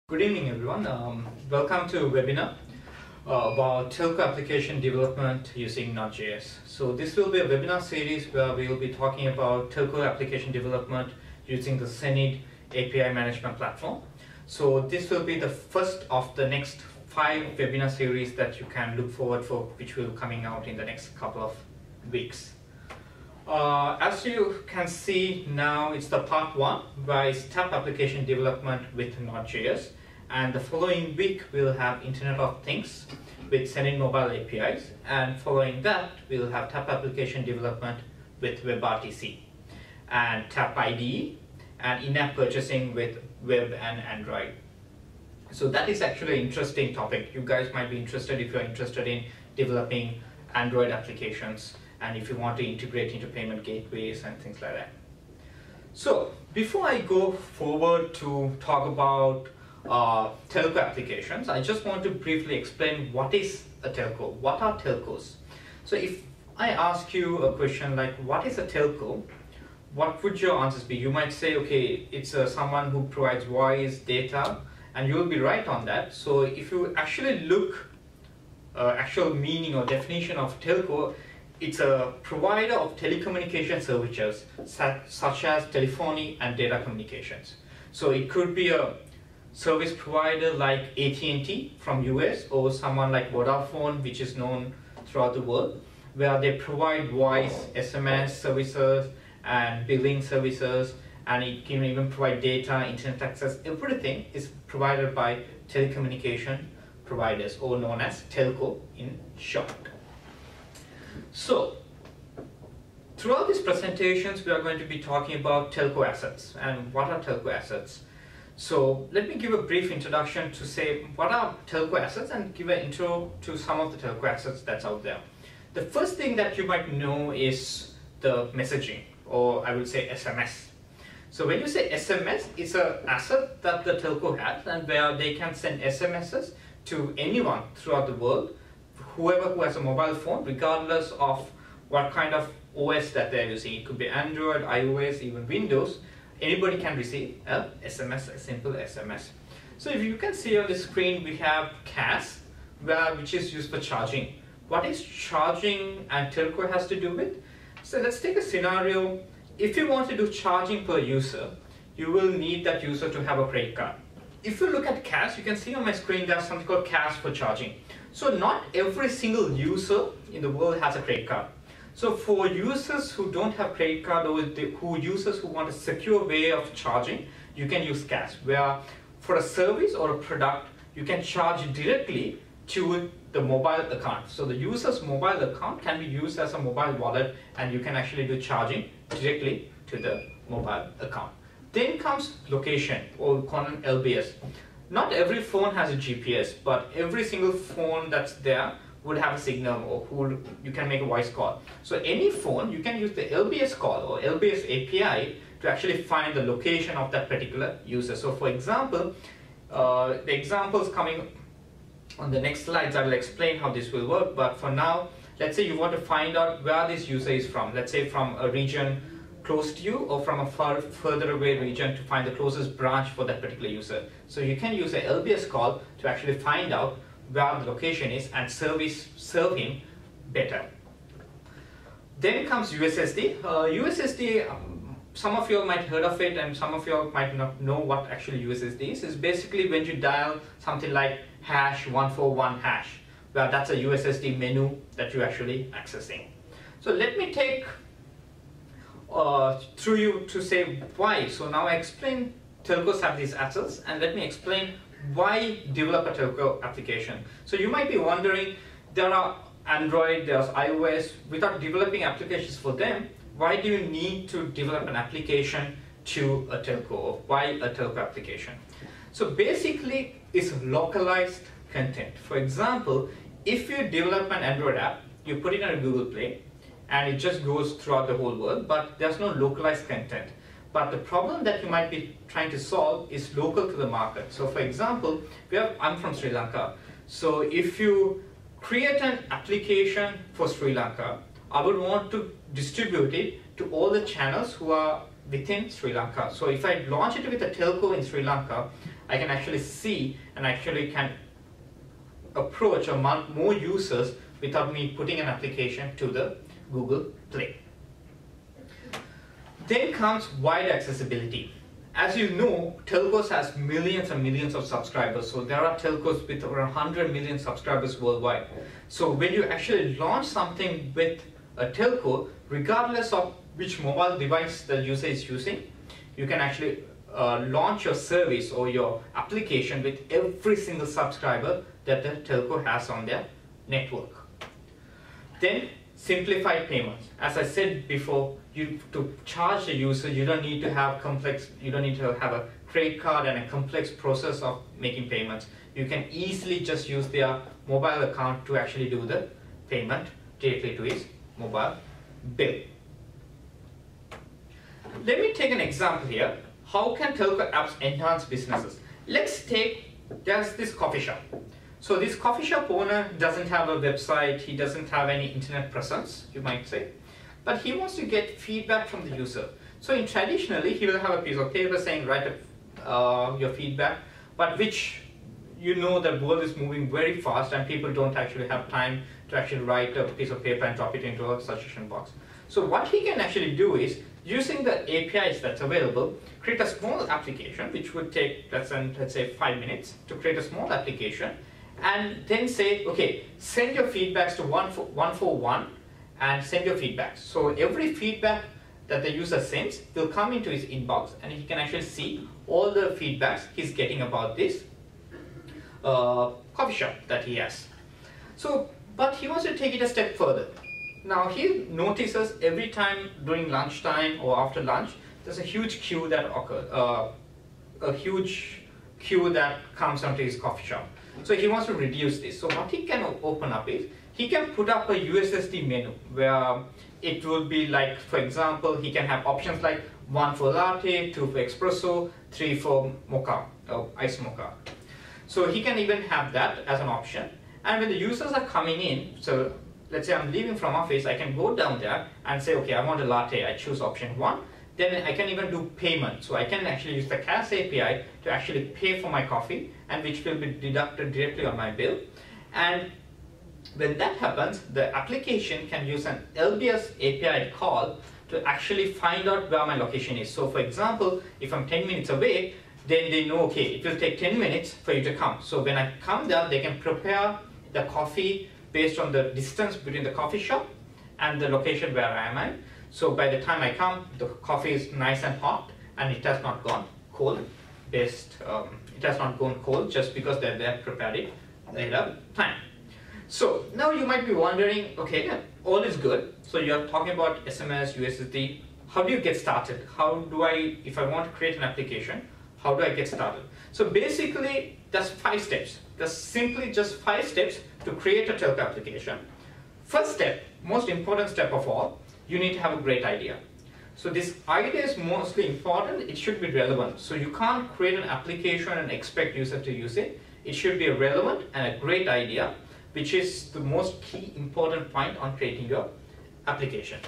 Good evening, everyone. Welcome to a webinar about Telco application development using Node.js. So this will be a webinar series where we will be talking about Telco application development using the Zenid API management platform. So this will be the first of the next 5 webinar series that you can look forward for, which will be coming out in the next couple of weeks. As you can see now, it's the part 1 where it's tab application development with Node.js, and the following week we'll have Internet of Things with Zenid mobile APIs, and following that we'll have tab application development with WebRTC, and tab IDE, and in-app purchasing with web and Android. So that is actually an interesting topic. You guys might be interested if you're interested in developing Android applications, and if you want to integrate into payment gateways and things like that. So before I go forward to talk about telco applications, I just want to briefly explain what is a telco. What are telcos? So if I ask you a question like, what is a telco? What would your answers be? You might say, okay, it's someone who provides voice, data, and you will be right on that. So if you actually look actual meaning or definition of telco, it's a provider of telecommunication services such as telephony and data communications. So it could be a service provider like AT&T from US, or someone like Vodafone, which is known throughout the world, where they provide voice, SMS services and billing services, and it can even provide data, internet access. Everything is provided by telecommunication providers, or known as telco in short. So throughout these presentations we are going to be talking about telco assets. And what are telco assets? So let me give a brief introduction to say what are telco assets and give an intro to some of the telco assets that's out there. The first thing that you might know is the messaging, or I would say SMS. So when you say SMS, it's an asset that the telco has, and where they can send SMSs to anyone throughout the world, whoever who has a mobile phone, regardless of what kind of OS that they're using. It could be Android, iOS, even Windows. Anybody can receive a SMS, a simple SMS. So if you can see on the screen, we have CAS, which is used for charging. What is charging and telco has to do with? So let's take a scenario. If you want to do charging per user, you will need that user to have a credit card. If you look at CAS, you can see on my screen there's something called CAS for charging. So not every single user in the world has a credit card. So for users who don't have credit card, or users who want a secure way of charging, you can use CAS, where for a service or a product, you can charge directly to the mobile account. So the user's mobile account can be used as a mobile wallet, and you can actually do charging directly to the mobile account. Then comes location, or common LBS. Not every phone has a GPS, but every single phone that's there would have a signal, or you can make a voice call. So any phone, you can use the LBS call or LBS API to actually find the location of that particular user. So for example, the examples coming on the next slides, I will explain how this will work. But for now, let's say you want to find out where this user is from. Let's say from a region close to you, or from a further away region, to find the closest branch for that particular user. So you can use a LBS call to actually find out where the location is and serve him better. Then comes USSD. USSD, some of you all might have heard of it, and some of you all might not know what actually USSD is. It's basically when you dial something like #141#, where that's a USSD menu that you're actually accessing. So let me take through you to say why. So now I explain telcos have these assets, and let me explain why develop a telco application. So you might be wondering, there are Android, there's iOS. Without developing applications for them, why do you need to develop an application to a telco, or why a telco application? So basically, it's localized content. For example, if you develop an Android app, you put it on Google Play, and it just goes throughout the whole world, but there's no localized content. But the problem that you might be trying to solve is local to the market. So for example, I'm from Sri Lanka. So if you create an application for Sri Lanka, I would want to distribute it to all the channels who are within Sri Lanka. So if I launch it with a telco in Sri Lanka, I can actually see and actually can approach or more users without me putting an application to the Google Play. Then comes wide accessibility. As you know, telcos has millions and millions of subscribers. So there are telcos with around 100 million subscribers worldwide. So when you actually launch something with a telco, regardless of which mobile device the user is using, you can actually launch your service or your application with every single subscriber that the telco has on their network. Then simplified payments. As I said before, to charge the user, you don't need to have a credit card and a complex process of making payments. You can easily just use their mobile account to actually do the payment directly to his mobile bill. Let me take an example here. How can telco apps enhance businesses? There's this coffee shop. So this coffee shop owner doesn't have a website, he doesn't have any internet presence, you might say, but he wants to get feedback from the user. So traditionally, he will have a piece of paper saying, write your feedback, but which you know the world is moving very fast and people don't actually have time to actually write a piece of paper and drop it into a suggestion box. So what he can actually do is, using the APIs that's available, create a small application, which would take, let's say 5 minutes to create a small application, and then say, okay, send your feedbacks to 141 and send your feedbacks. So every feedback that the user sends will come into his inbox and he can actually see all the feedbacks he's getting about this coffee shop that he has. So, but he wants to take it a step further. Now he notices every time during lunchtime or after lunch, there's a huge queue that occurs, a huge queue that comes onto his coffee shop. So he wants to reduce this. So what he can open up is, he can put up a USSD menu where it will be like, for example, he can have options like 1 for latte, 2 for espresso, 3 for mocha, or ice mocha. So he can even have that as an option. And when the users are coming in, so let's say I'm leaving from office, I can go down there and say, okay, I want a latte, I choose option 1. Then I can even do payment. So I can actually use the Cash API to actually pay for my coffee, and which will be deducted directly on my bill. And when that happens, the application can use an LBS API call to actually find out where my location is. So for example, if I'm 10 minutes away, then they know, okay, it will take 10 minutes for you to come. So when I come there, they can prepare the coffee based on the distance between the coffee shop and the location where I am at. So by the time I come, the coffee is nice and hot and it has not gone cold. It has not gone cold just because they have prepared it ahead of time. So now you might be wondering, okay, yeah, all is good. So you're talking about SMS, USSD. How do you get started? How do I, if I want to create an application, how do I get started? So basically, there's 5 steps. There's simply just 5 steps to create a telco application. First step, most important step of all, you need to have a great idea. So this idea is mostly important. It should be relevant. So you can't create an application and expect users to use it. It should be relevant and a great idea, which is the most key important point on creating your application.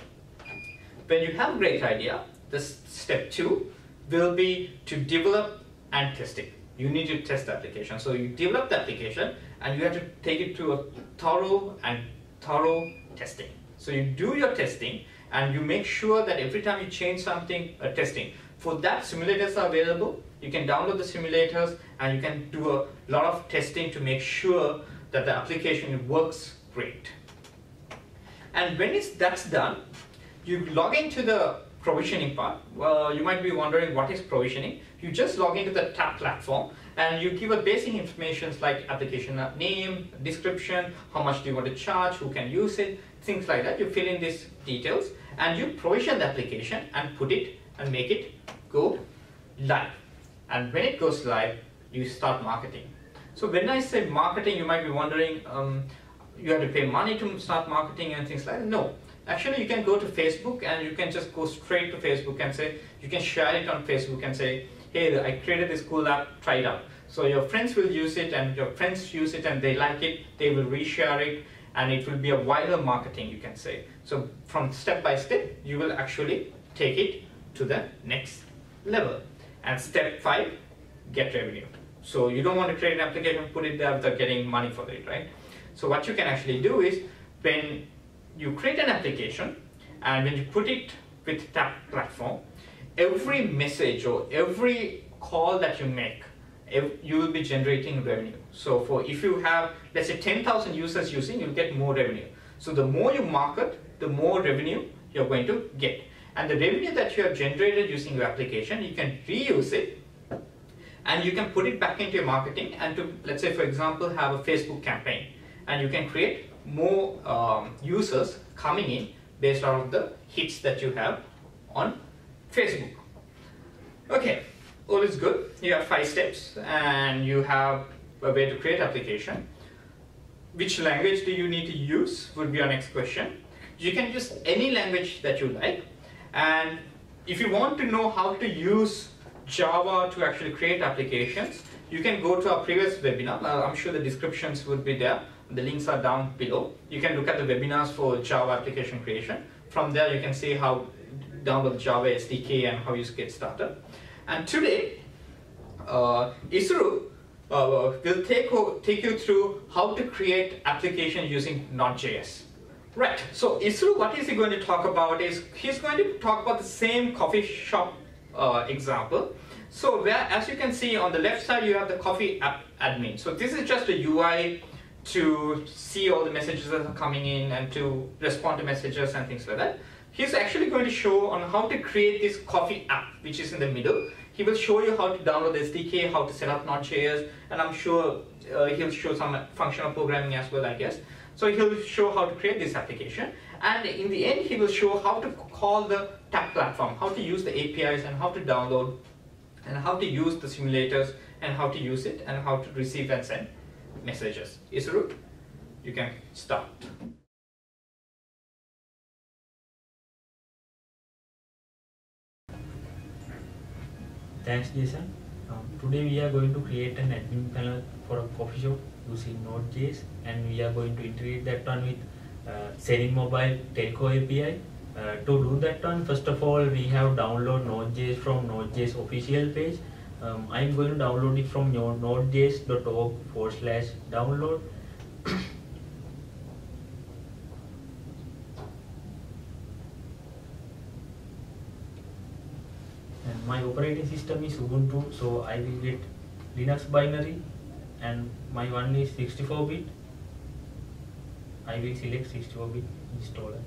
When you have a great idea, the step 2 will be to develop and test it. You need to test the application. So you develop the application and you have to take it to a thorough testing. So you do your testing and you make sure that every time you change something, testing. For that, simulators are available. You can download the simulators and you can do a lot of testing to make sure that the application works great. And when that's done, you log into the provisioning part. Well, you might be wondering what is provisioning. You just log into the TAP platform and you give a basic information like application name, description, how much do you want to charge, who can use it, things like that. You fill in these details and you provision the application and put it and make it go live. And when it goes live, you start marketing. So when I say marketing, you might be wondering, you have to pay money to start marketing and things like that. No. Actually, you can go to Facebook and you can just go straight to Facebook and say, you can share it on Facebook and say, hey, I created this cool app, try it out. So your friends will use it and your friends use it and they like it, they will reshare it, and it will be a wider marketing, you can say. So from step by step, you will actually take it to the next level. And step 5, get revenue. So you don't want to create an application, put it there without getting money for it, right? So what you can actually do is, when you create an application and when you put it with that platform, every message or every call that you make, you will be generating revenue. So if you have, let's say, 10,000 users using, you'll get more revenue. So the more you market, the more revenue you're going to get. And the revenue that you have generated using your application, you can reuse it and you can put it back into your marketing and to, let's say, for example, have a Facebook campaign, and you can create more users coming in based on the hits that you have on Facebook. Okay, all is good. You have 5 steps and you have a way to create application. Which language do you need to use would be our next question. You can use any language that you like, and if you want to know how to use Java to actually create applications, you can go to our previous webinar. I'm sure the descriptions would be there. The links are down below. You can look at the webinars for Java application creation. From there you can see how to download Java SDK and how you get started. And today, Isuru will take you through how to create application using Node.js. Right, so Isuru, what is he going to talk about is, he's going to talk about the same coffee shop example. So where, as you can see on the left side, you have the coffee app admin. So this is just a UI to see all the messages that are coming in and to respond to messages and things like that. He's actually going to show on how to create this coffee app, which is in the middle. He will show you how to download the SDK, how to set up Node.js, and I'm sure he'll show some functional programming as well, I guess. So he'll show how to create this application, and in the end he will show how to call the tap platform, how to use the APIs and how to download, and how to use the simulators and how to use it and how to receive and send messages. Isuru, you can start. Thanks, Jason. Today we are going to create an admin panel for a coffee shop using Node.js, and we are going to integrate that one with Zenith Mobile Telco API. To do that one, first of all, we have download Node.js from Node.js official page. I am going to download it from nodejs.org/download. And my operating system is Ubuntu, so I will get Linux binary, and my one is 64-bit. I will select 64-bit installer.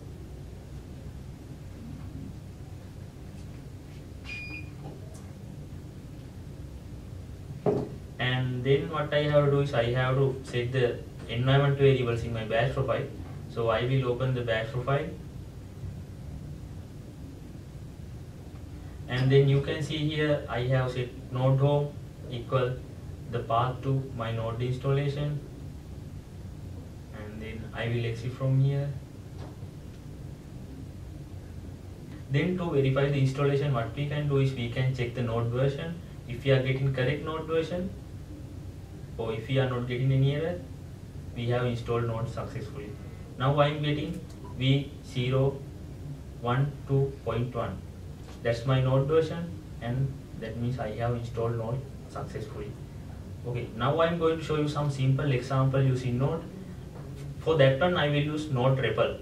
And then what I have to do is I have to set the environment variables in my bash profile. So I will open the bash profile, and then you can see here I have set node home equal the path to my node installation, and then I will exit from here. Then to verify the installation, what we can do is we can check the node version. If we are getting correct node version, or if we are not getting any error, we have installed node successfully. Now I am getting v012.1. That's my node version, and that means I have installed node successfully. Okay, now I am going to show you some simple example using node. For that one I will use node REPL.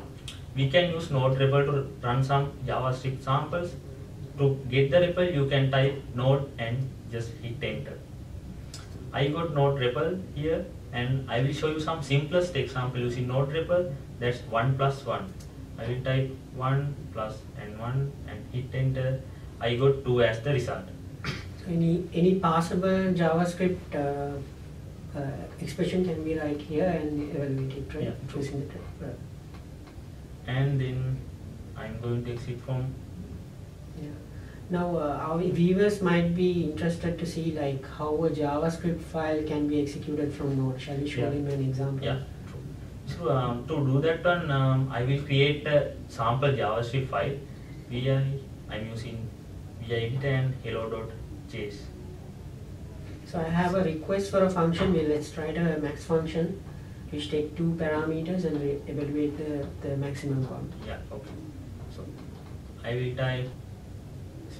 We can use node REPL to run some JavaScript samples. To get the REPL, you can type node and just hit enter. I got node REPL here, and I will show you some simplest example using node REPL. That's 1 plus 1. I will type 1 plus and 1 and hit enter. I got 2 as the result. Any passable JavaScript expression can be right here and evaluate it, right? Yeah, using the and then I'm going to exit from. Yeah. Now our viewers might be interested to see like how a JavaScript file can be executed from Node. Shall we show them an example? Yeah. So to do that one, I will create a sample JavaScript file. I'm using via editor and hello.js. So I have a request for a function. Let's try the max function, which take 2 parameters and evaluate the maximum count. Yeah. Okay. So I will type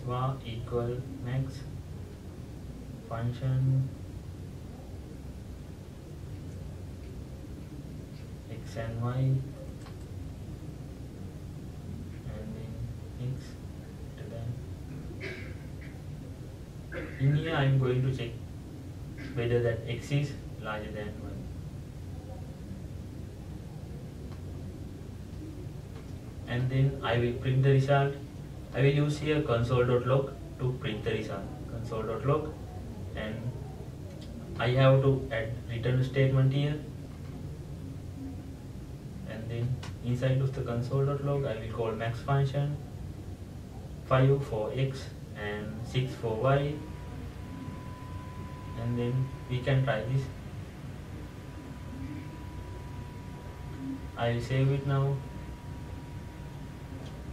var equal max function x and y, and then x greater than. In here I am going to check whether that x is larger than y. And then I will print the result. I will use here console.log to print the result. Console.log, and I have to add return statement here. And then inside of the console.log I will call max function 5 for x and 6 for y, and then we can try this. I will save it now.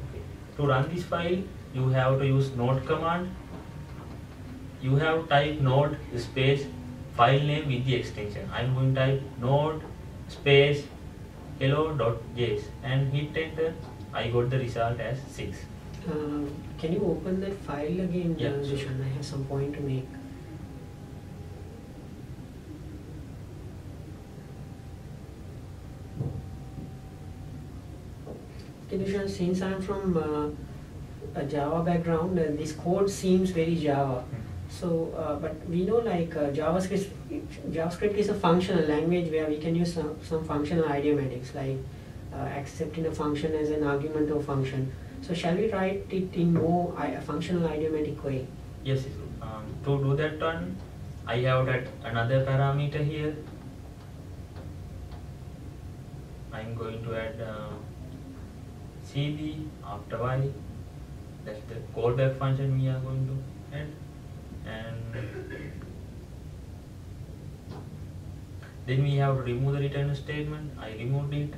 Okay. To run this file you have to use node command. You have to type node space file name with the extension. I am going to type node space hello.js and hit enter. I got the result as 6. Can you open that file again, Yeah, sure. Dushan? I have some point to make. Okay, Dushan, since I'm from a Java background, this code seems very Java. So, but we know like JavaScript is a functional language where we can use some functional idiomatics, like accepting a function as an argument of function. So shall we write it in more functional idiomatic way? Yes, to do that one, I have that another parameter here. I am going to add cd after y. That's the callback function we are going to add. And then we have to remove the return statement. I removed it.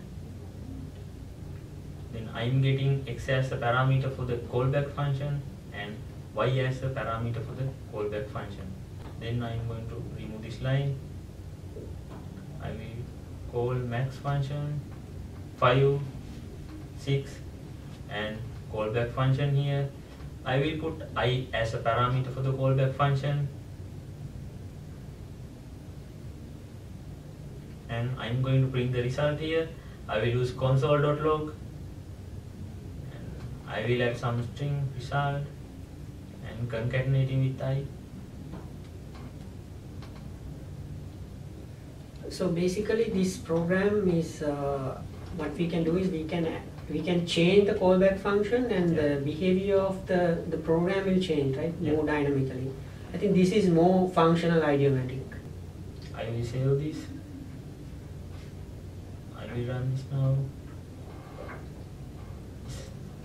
Then I am getting x as a parameter for the callback function and y as a parameter for the callback function. Then I am going to remove this line. I will call max function 5, 6 and callback function here. I will put I as a parameter for the callback function, and I am going to print the result here. I will use console.log and I will add some string result and concatenating with I. So basically this program is what we can do is we can change the callback function and the behavior of the program will change, right? Yeah. More dynamically. I think this is more functional idiomatic. I will save this. I will run this now.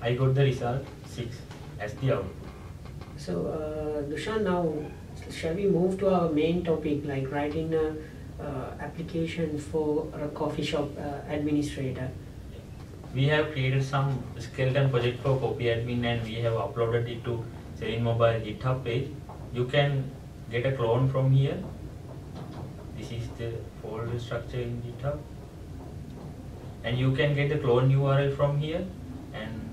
I got the result 6 as the output. So Dushan, now shall we move to our main topic, like writing a application for a coffee shop administrator? We have created some skeleton project for copy admin and we have uploaded it to Selling Mobile GitHub page. You can get a clone from here. This is the folder structure in GitHub. And you can get the clone URL from here, and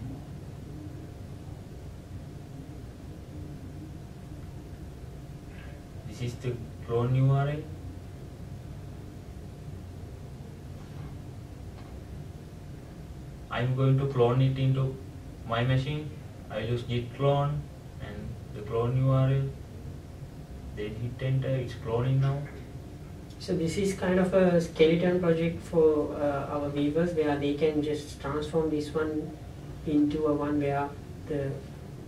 this is the clone URL. I am going to clone it into my machine. I will use git clone and the clone URL. Then hit enter. It's cloning now. So this is kind of a skeleton project for our viewers, where they can just transform this one into a one where the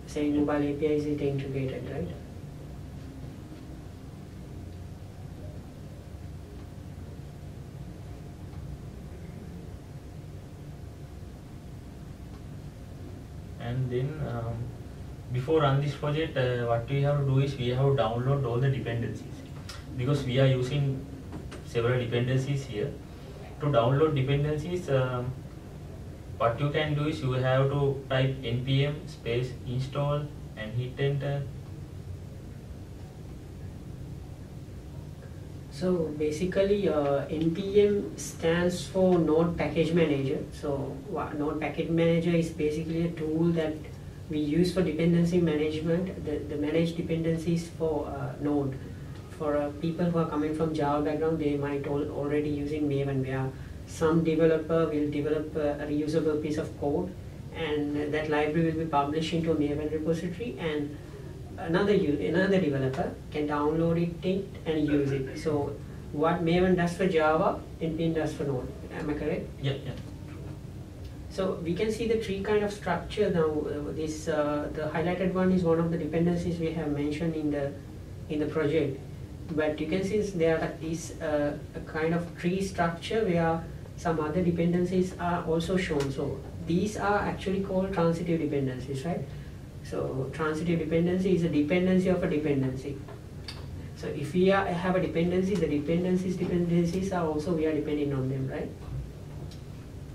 Selling Mobile API is integrated, right? And then before run this project, what we have to do is we have to download all the dependencies, because we are using several dependencies here. To download dependencies, what you can do is you have to type npm space install and hit enter. So basically NPM stands for Node Package Manager. So Node Package Manager is basically a tool that we use for dependency management, the managed dependencies for Node. For people who are coming from Java background, they might already using Maven, where some developer will develop a reusable piece of code, and that library will be published into a Maven repository, and another developer can download it and use it. So what Maven does for Java, NPM does for Node. Am I correct? Yeah. So we can see the tree kind of structure now. The highlighted one is one of the dependencies we have mentioned in the project. But you can see there is a kind of tree structure where some other dependencies are also shown. So these are actually called transitive dependencies, right? So transitive dependency is a dependency of a dependency. So if we have a dependency, the dependencies are also, we are depending on them, right?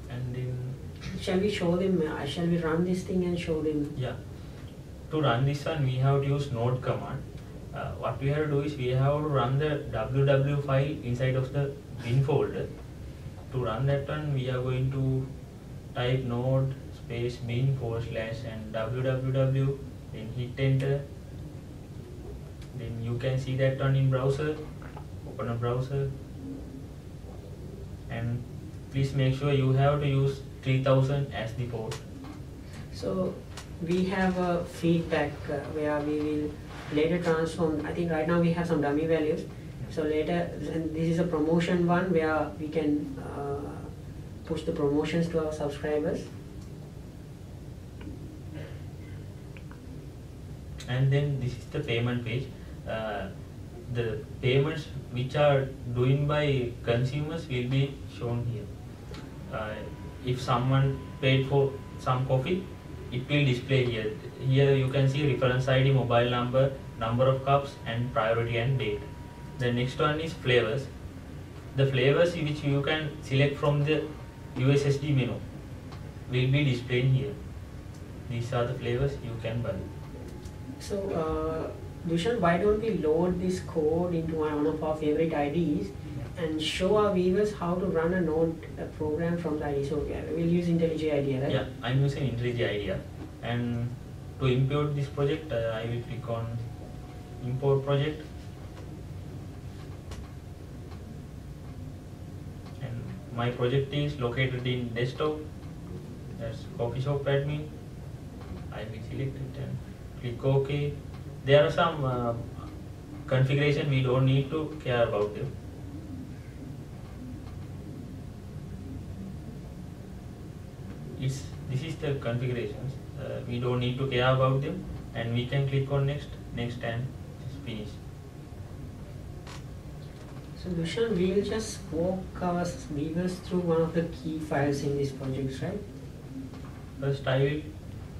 And then shall we show them? Shall we run this thing and show them? Yeah. To run this one, we have to use node command. What we have to do is we have to run the www file inside of the bin folder. To run that one, we are going to type node space bin / and www, then hit enter. Then you can see that one in browser. Open a browser, and please make sure you have to use 3000 as the port. So we have a feedback where we will later transform. I think right now we have some dummy values. So later, and this is a promotion one where we can push the promotions to our subscribers. And then this is the payment page. The payments which are doing by consumers will be shown here. If someone paid for some coffee, it will display here. Here you can see reference ID, mobile number, number of cups, and priority and date. The next one is flavors. The flavors which you can select from the USSD menu will be displayed here. These are the flavors you can buy. So Dushan, why don't we load this code into one of our favorite IDEs and show our viewers how to run a Node program from the IDE. So we'll use IntelliJ IDEA, right? Yeah, I'm using IntelliJ IDEA. And to import this project, I will click on import project. And my project is located in desktop. That's coffee shop admin. I will select it and click OK. There are some configuration we don't need to care about them. This is the configurations. We don't need to care about them, and we can click on next, and just finish. So Dushan, we will just walk our viewers through one of the key files in this project, right? First, I will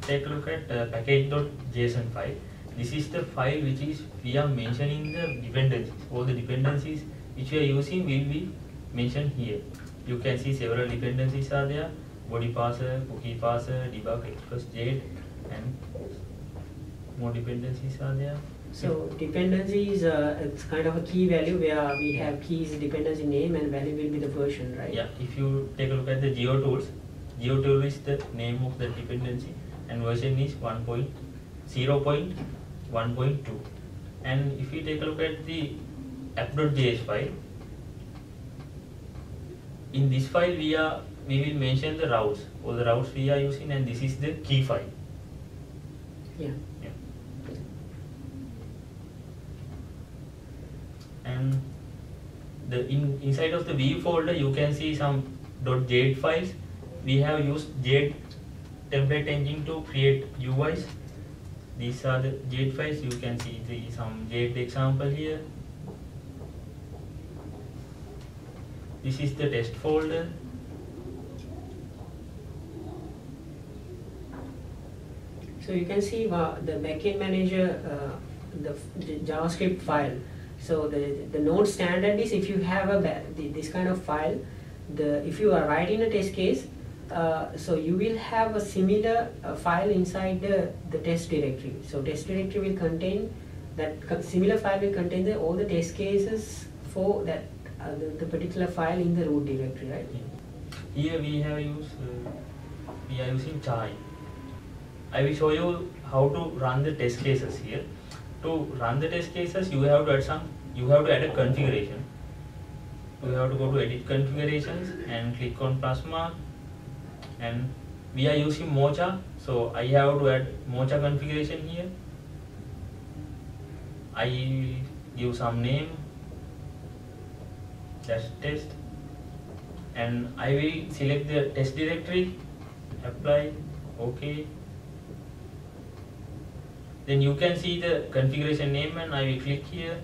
take a look at package.json file. This is the file which is we are mentioning the dependencies. All the dependencies which we are using will be mentioned here. You can see several dependencies are there. Body parser, cookie parser, debug, express, jet, and more dependencies are there. So dependencies, it's kind of a key value where we have keys, dependency name, and value will be the version, right? Yeah, if you take a look at the GeoTools, GeoTool is the name of the dependency, and version is 1.0.1.2. And if you take a look at the app.js file, in this file we will mention the routes, all the routes we are using, and this is the key file. Yeah. And the inside of the view folder you can see some .jade files. We have used Jade template engine to create UIs. These are the Jade files. You can see some Jade example here. This is the test folder. So you can see the backend manager, the JavaScript file. So the Node standard is if you have this kind of file, if you are writing a test case, so you will have a similar file inside the test directory. So test directory will contain that similar file will contain all the test cases for that the particular file in the root directory, right? Here we are using chai. I will show you how to run the test cases here. To run the test cases, you have to add a configuration. You have to go to edit configurations and click on plus mark, and we are using Mocha, so I have to add Mocha configuration here. I give some name, that's test, and I will select the test directory, apply, OK. Then you can see the configuration name, and I will click here.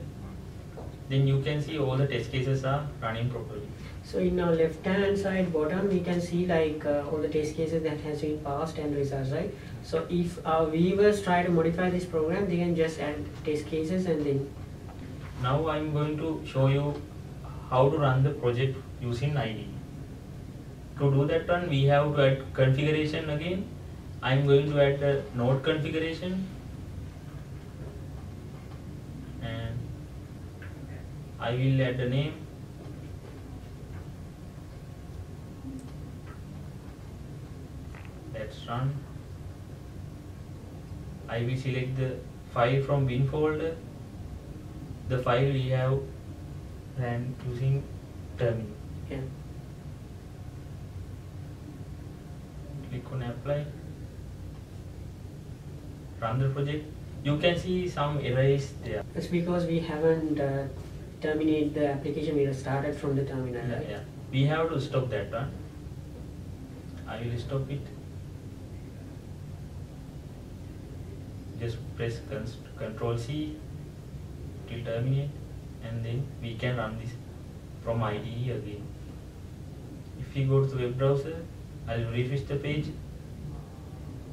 Then you can see all the test cases are running properly. So in our left hand side bottom, we can see like all the test cases that has been passed and results, right? So if our viewers try to modify this program, they can just add test cases and then. Now I am going to show you how to run the project using IDE. To do that one, we have to add configuration again. I am going to add the node configuration, and I will add the name. Let's run. I will select the file from bin folder. The file we have ran using terminal. Yeah. Click on apply. Run the project. You can see some errors there. That's because we haven't terminated the application. We have started from the terminal. Yeah, right? yeah. We have to stop that one. I will stop it. Just press Ctrl C till terminate, and then we can run this from IDE again. If we go to the web browser, I will refresh the page.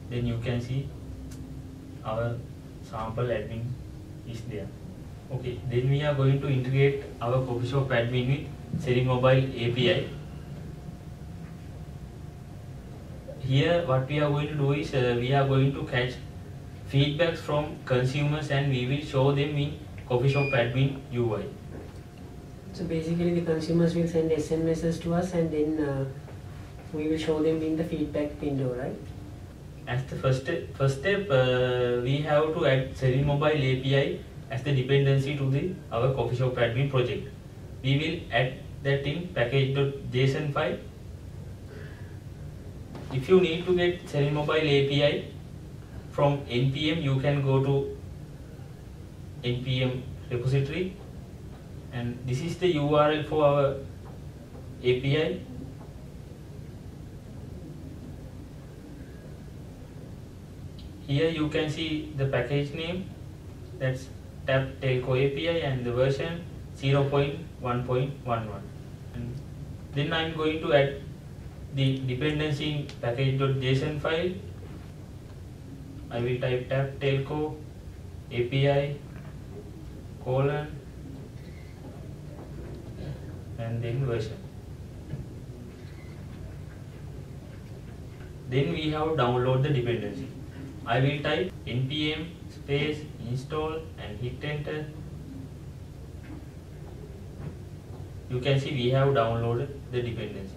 Then you can see our sample admin is there. Okay, then we are going to integrate our coffee shop admin with Selling Mobile API. Here what we are going to do is we are going to catch feedbacks from consumers, and we will show them in coffee shop admin UI. So basically the consumers will send SMSs to us, and then we will show them in the feedback window, right? As the first step, we have to add Selling Mobile API as the dependency to our coffee shop admin project. We will add that in package.json file. If you need to get Selling Mobile API from npm, you can go to npm repository, and this is the URL for our API. Here you can see the package name, that's Telco API, and the version 0.1.11. And then I am going to add the dependency in package.json file. I will type Telco API : and then version. Then we have download the dependency. I will type npm space install and hit enter. You can see we have downloaded the dependency.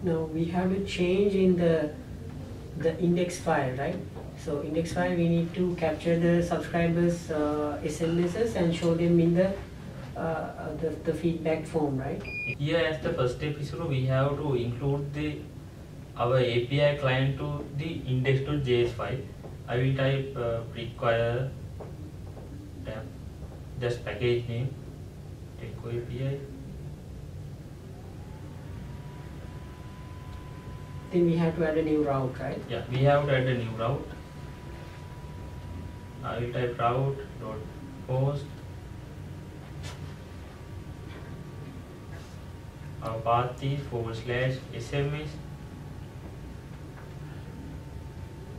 Now we have to change in the index file, right? So index file, we need to capture the subscribers SMSs and show them in the feedback form, right? Here, as the first episode, we have to include our API client to the index.js file. I will type require tab, just package name, Telco API. Then we have to add a new route, right? Yeah, we have to add a new route. I will type route.post. Our path is /SMS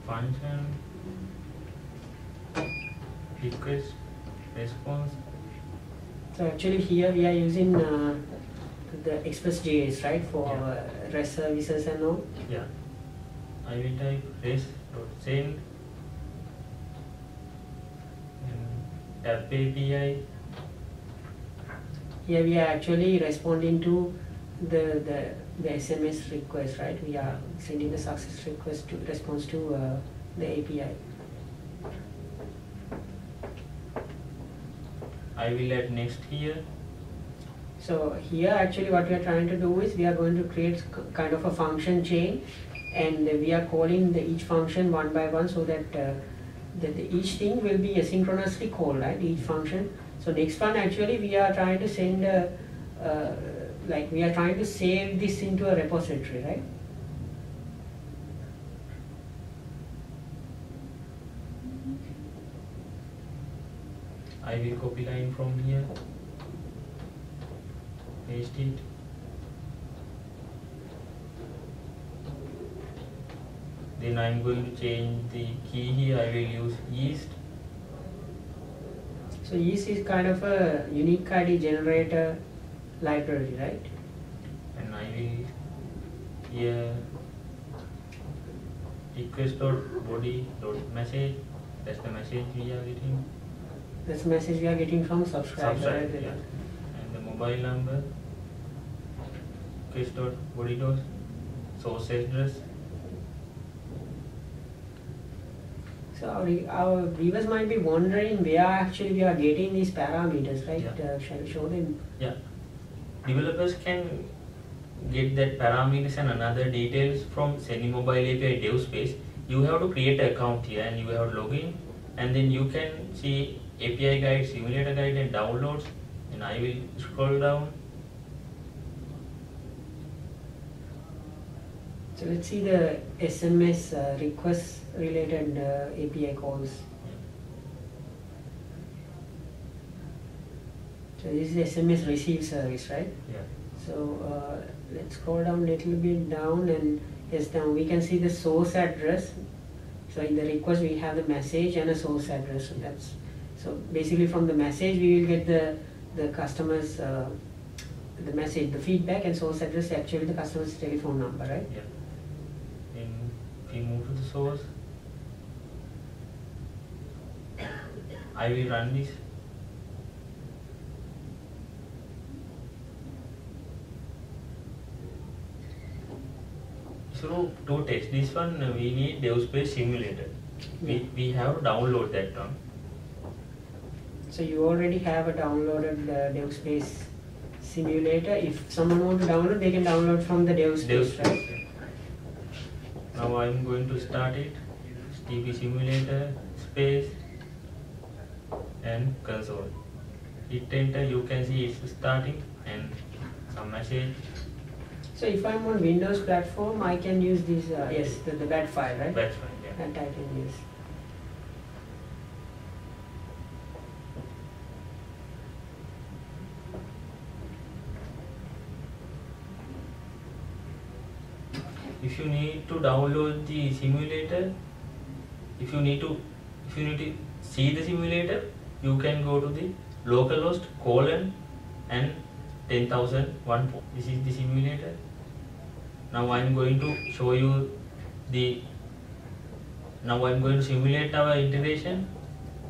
function request response. So actually here we are using the Express.js, right, for our REST services and all. Yeah, I will type res.send and tab API here we are actually responding to the SMS request, right? We are sending the success request to response to the API. I will add next here. So here actually what we are trying to do is we are going to create kind of a function chain, and we are calling each function one by one, so that each thing will be asynchronously called, right? Each function. So next one actually we are trying to send like we are trying to save this into a repository, right? I will copy line from here, paste it. Then I am going to change the key here. I will use yeast. So yeast is kind of a unique ID generator library, right? And I will here request.body.message. That's the message we are getting. That's the message we are getting from subscriber. Right? Yeah. And the mobile number, request.body. Source address. So our viewers might be wondering where actually we are getting these parameters, right? Yeah. Shall we show them? Yeah. Developers can get that parameters and another details from Sending Mobile API DevSpace. You have to create an account here and you have to log in, and then you can see API guide, simulator guide and downloads. And I will scroll down. So let's see the SMS request related API calls. So this is SMS receive service, right? Yeah. So let's scroll down a little bit down, and yes, now we can see the source address. So in the request we have the message and a source address. So basically from the message we will get the customer's the message, the feedback, and source address actually the customer's telephone number, right? Yeah. Then we move to the source. I will run this. So to test this one, we need DevSpace simulator. We have to download that one. So you already have a downloaded DevSpace simulator. If someone wants to download, they can download from the DevSpace, right? Now I am going to start it. TP simulator space and console. Hit enter. You can see it's starting and some message. So if I'm on Windows platform, I can use this, yes, the bat file, right? That's fine, yeah. That I can use. If you need to download the simulator, if you need to see the simulator, you can go to the localhost and 10,001. This is the simulator. Now I am going to show you now I am going to simulate our integration,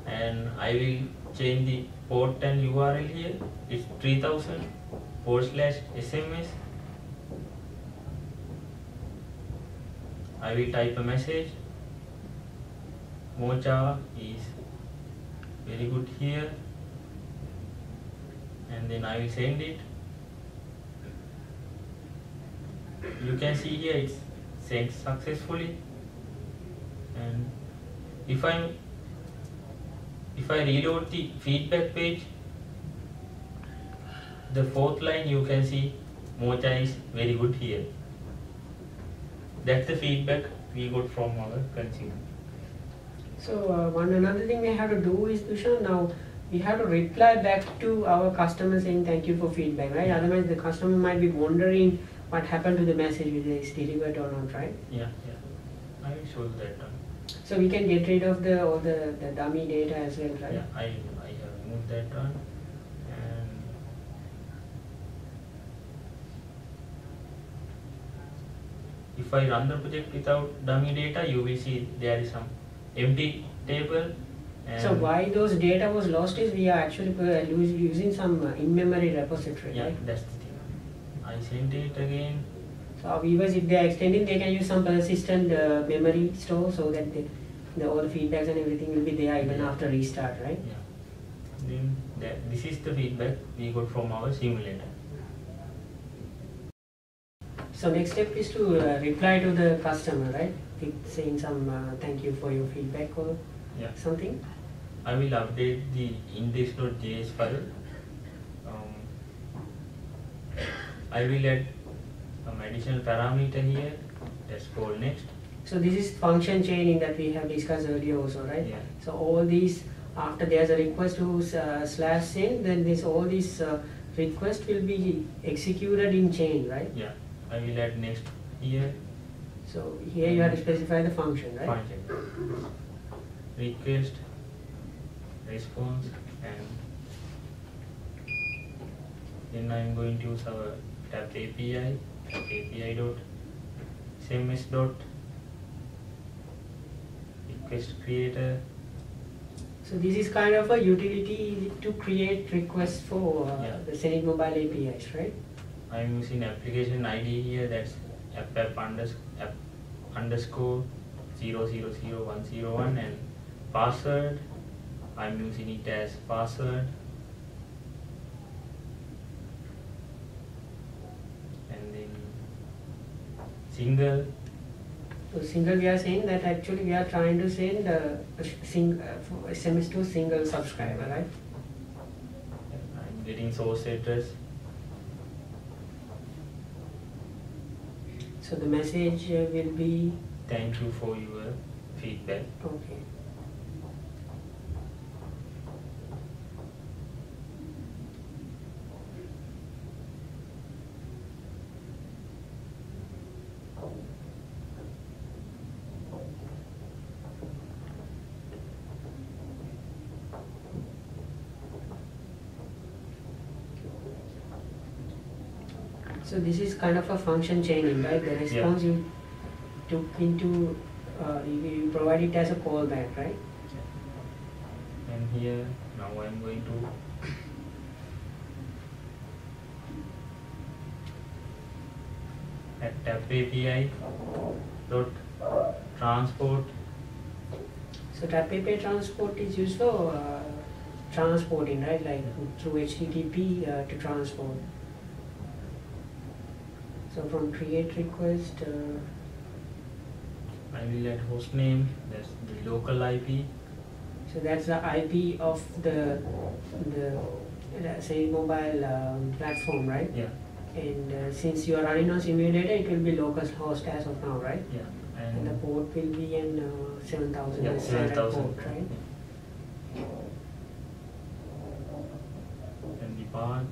and I will change the port and URL here. It's 3000/SMS. I will type a message. Mocha is very good here, and then I will send it. You can see here it's sent successfully. And if I reload the feedback page, the fourth line, you can see Mocha is very good here. That's the feedback we got from our consumer. So another thing we have to do is, Dushan, now we have to reply back to our customer saying thank you for feedback, right? Otherwise the customer might be wondering what happened to the message, whether it's delivered or not, right? Yeah. I will show you that one. So we can get rid of all the dummy data as well, right? Yeah, I have removed that one. And if I run the project without dummy data, you will see there is some empty table And so why those data was lost is we are actually using some in-memory repository, yeah, right? that's the thing. I sent it again. So our viewers, if they are extending, they can use some persistent memory store so that all the feedbacks and everything will be there even after restart, right? Yeah. Then this is the feedback we got from our simulator. So next step is to reply to the customer, right? With saying some thank you for your feedback or something. I will update the index.js file. I will add some additional parameter here. That's called next. So this is function chaining that we have discussed earlier also, right? Yeah. So all these, after there's a request to /send, then all these request will be executed in chain, right? Yeah. I will add next here. So here you have to specify the function, right? Function. Request, response, and then I am going to use our tab API, api.sms dot request creator. So this is kind of a utility to create requests for the Zenit mobile APIs, right? I am using application ID here, that's app underscore 000101, and password, I am using it as password, and then single. So single, we are saying that actually we are trying to send SMS to a single subscriber, right? I am getting source address. So the message will be thank you for your feedback. Okay. So this is kind of a function chaining, right? The response you took into, you provide it as a callback, right? And here, now I am going to at tab API dot transport. So tab API transport is used for transporting, right? Like through HTTP to transport. So from create request, I will add host name, that's the local IP. So that's the IP of the say mobile platform, right? Yeah. And since you are running on simulator, it will be local host as of now, right? Yeah. And the port will be in 7000 7000 port, right? And the path.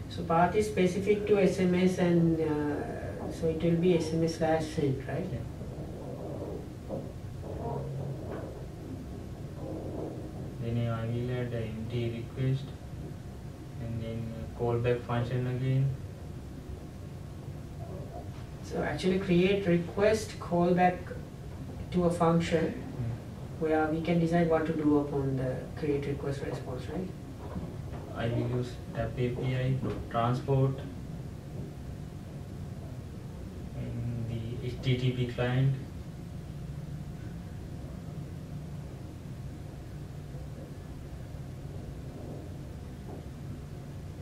So path is specific to SMS, and so it will be SMS/send, right? Yeah. Then I will add an empty request and then callback function again. So actually create request callback to a function where we can decide what to do upon the create request response, right? I will use tab API transport and the HTTP client.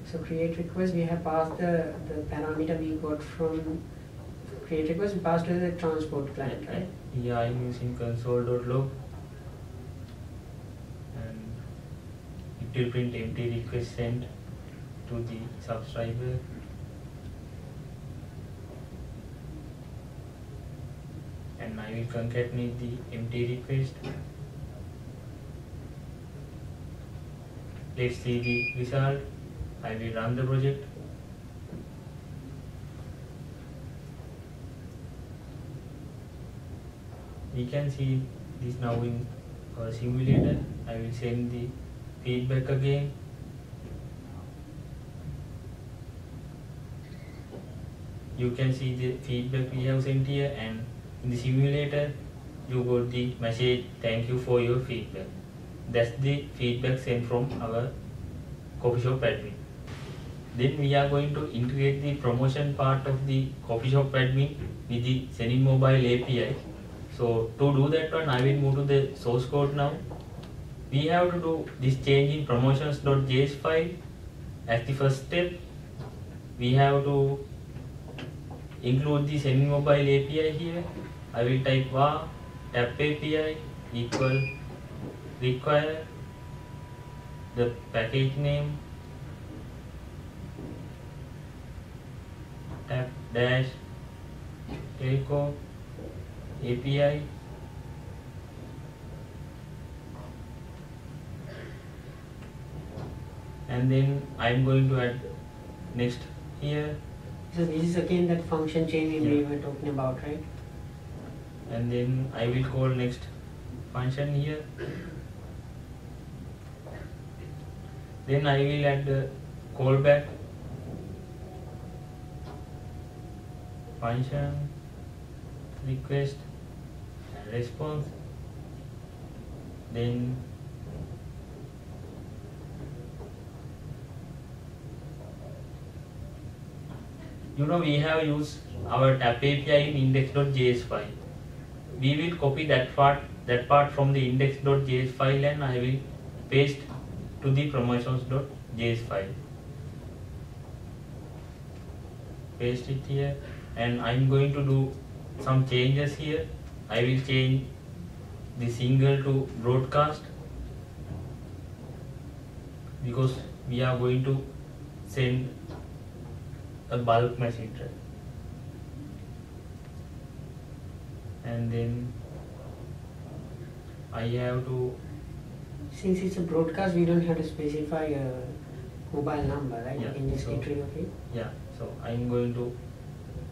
So create request, we have passed the parameter we got from create request, we passed to the transport client, right? Yeah, I'm using console.log and it will print empty request sent to the subscriber. And I will concatenate the empty request. Let's see the result. I will run the project. We can see this now in our simulator. I will send the feedback again. You can see the feedback we have sent here, and in the simulator you got the message thank you for your feedback. That's the feedback sent from our coffee shop admin. Then we are going to integrate the promotion part of the coffee shop admin with the Sending Mobile API. So to do that one, I will move to the source code now. We have to do this change in promotions.js file as the first step. We have to include the Sending Mobile API here. I will type var tap API equal require the package name tap dash telco API and then I am going to add next here. So this is again that function chain we were talking about, right? And then I will call next function here. Then I will add the callback function request and response. Then we have used our tap API in index.js file. We will copy that part from the index.js file and I will paste to the promotions.js file. Paste it here and I am going to do some changes here. I will change the single to broadcast because we are going to send a bulk message, right? And then I have to, since it's a broadcast, we don't have to specify a mobile number, right? Yeah, You can just so- enter it. yeah, so I am going to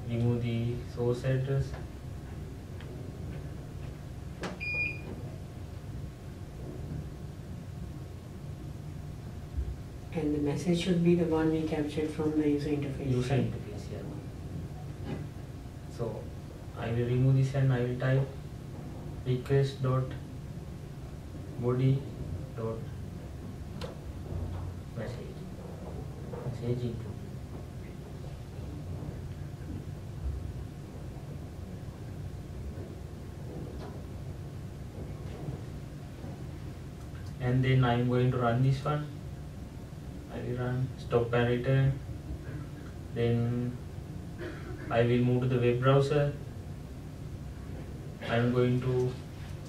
remove the source address And the message should be the one we captured from the user interface. user right? interface, yeah. So I will remove this and I will type request dot body dot message input. And then I am going to run this one. I will run stop and return. Then I will move to the web browser. I am going to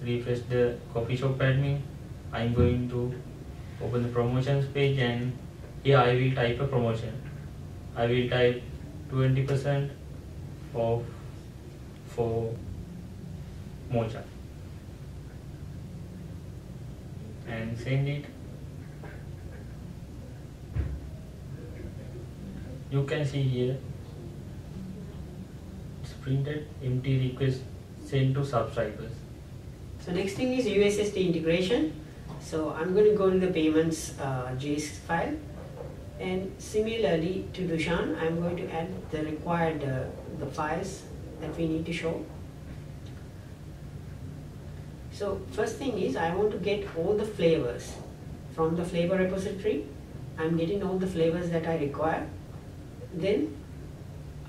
refresh the coffee shop admin. I am going to open the promotions page and here I will type a promotion. I will type 20% off for mocha and send it. You can see here it's printed empty request sent to subscribers. So next thing is USSD integration. So I'm going to go to the payments JS file, and similarly to Dushan, I'm going to add the required the files that we need to show. So first thing is I want to get all the flavors from the flavor repository. I'm getting all the flavors that I require. Then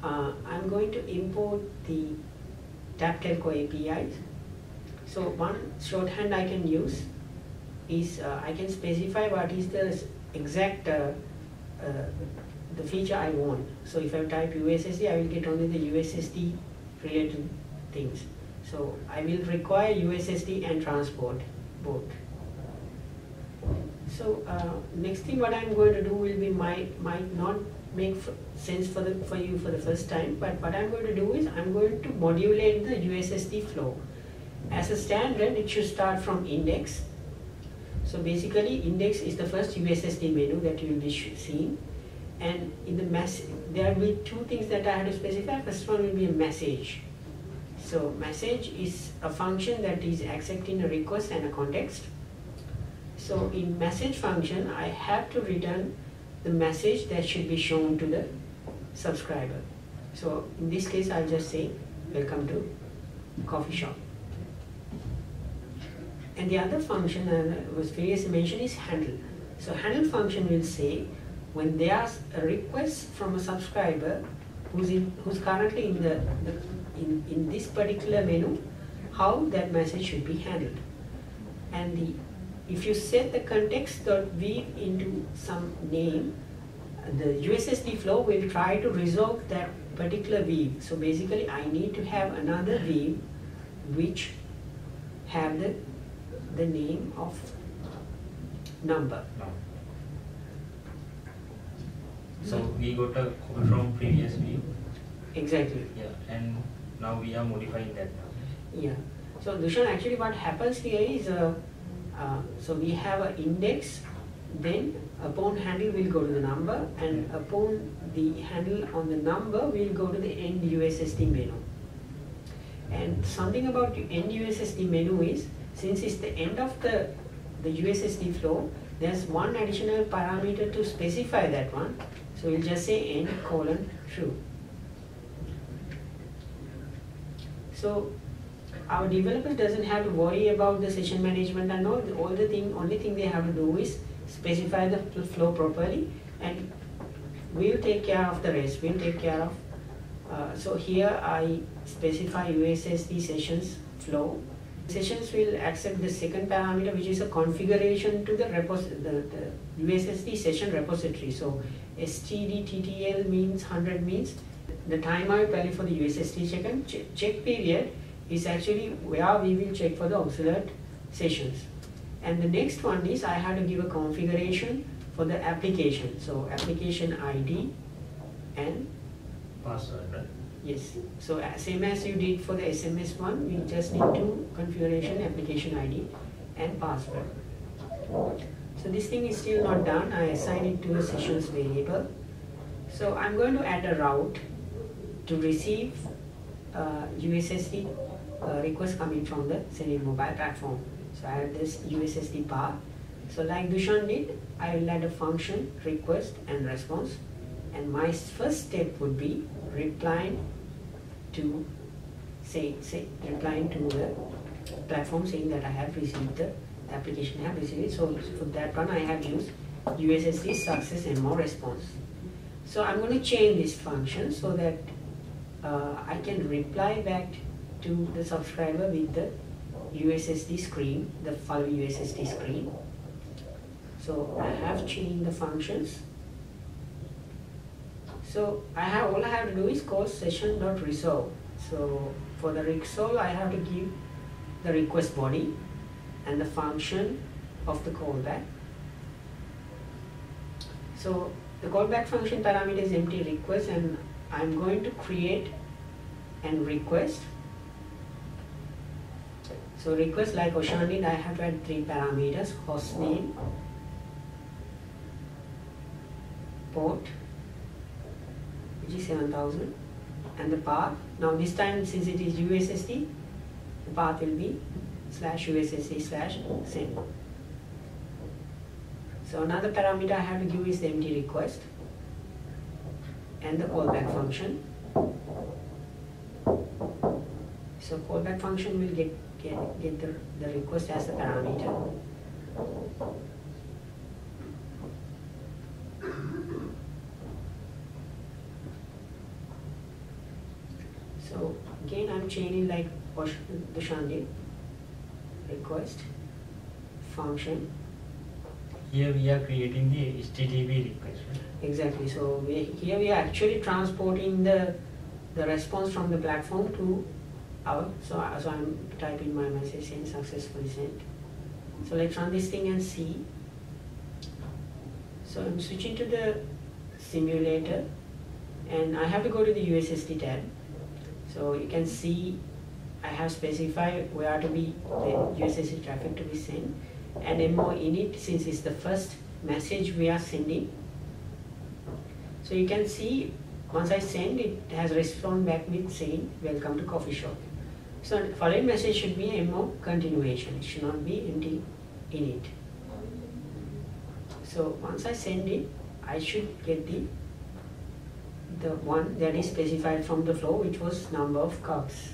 I'm going to import the tap telco APIs. So one shorthand I can use is I can specify what is the exact the feature I want. So if I type USSD, I will get only the USSD related things. So I will require USSD and transport both. So next thing what I'm going to do will be might not make sense for you for the first time, but what I'm going to do is I'm going to modulate the USSD flow. As a standard, it should start from index. So basically, index is the first USSD menu that you will be seeing, and in the there will be two things that I have to specify. First one will be a message. So message is a function that is accepting a request and a context. So in message function, I have to return the message that should be shown to the subscriber. So in this case, I'll just say, welcome to coffee shop. And the other function was previously mentioned is handle. So handle function will say when there's a request from a subscriber who's currently in this particular menu, how that message should be handled. And if you set the context.weave into some name, the USSD flow will try to resolve that particular weave. So basically I need to have another weave which have the name of number. So we got a code from previous weave. Exactly. Yeah, and now we are modifying that now. Yeah. So Dushan, actually what happens here is, so we have an index, then upon handle will go to the number, and upon the handle on the number will go to the end USSD menu. And something about the end USSD menu is, since it's the end of the USSD flow, there's one additional parameter to specify that one. So we'll just say end : true. So our developers doesn't have to worry about the session management and all. Only thing they have to do is specify the flow properly, and we'll take care of the rest. We'll take care of. So here I specify USSD sessions flow. Sessions will accept the second parameter, which is a configuration to the USSD session repository. So stdttl means 100 means the timeout value for the USSD check period is actually where we will check for the obsolete sessions. And the next one is I have to give a configuration for the application. So application ID and Password, right? yes. So same as you did for the SMS one, we just need two configuration, application ID and password. So this thing is still not done. I assign it to a sessions variable. So I'm going to add a route to receive USSD request coming from the Zenit mobile platform. So I add this USSD path. So like Dushan did, I will add a function request and response. And my first step would be replying to replying to the platform saying that I have received the application have received it. So for that one I have used USSD success and more response. So I'm going to change this function so that I can reply back to the subscriber with the USSD screen, the follow USSD screen. So I have changed the functions. So all I have to do is call session.resolve. So for the resolve, I have to give the request body and the function of the callback. So the callback function parameter is empty request, and I'm going to create and request. So request, like Oshan did, I have to add 3 parameters: host name, port, which is 7000, and the path. Now this time, since it is USSD, the path will be /USSD/send. So another parameter I have to give is the empty request and the callback function. So callback function will get the request as a parameter. So again I'm chaining like Dushan did. Request function. Here we are creating the HTTP request, right? Exactly. So here we are actually transporting the response from the platform to our. So I'm typing my message saying successfully sent. So let's run this thing and see. So I'm switching to the simulator, and I have to go to the USSD tab. So you can see I have specified where to be the USSD traffic to be sent, and MO init, since it's the first message we are sending. So you can see once I send, it has responded back with saying welcome to coffee shop. So the following message should be MO continuation. It should not be empty init. So once I send it, I should get the one that is specified from the flow, which was number of cups.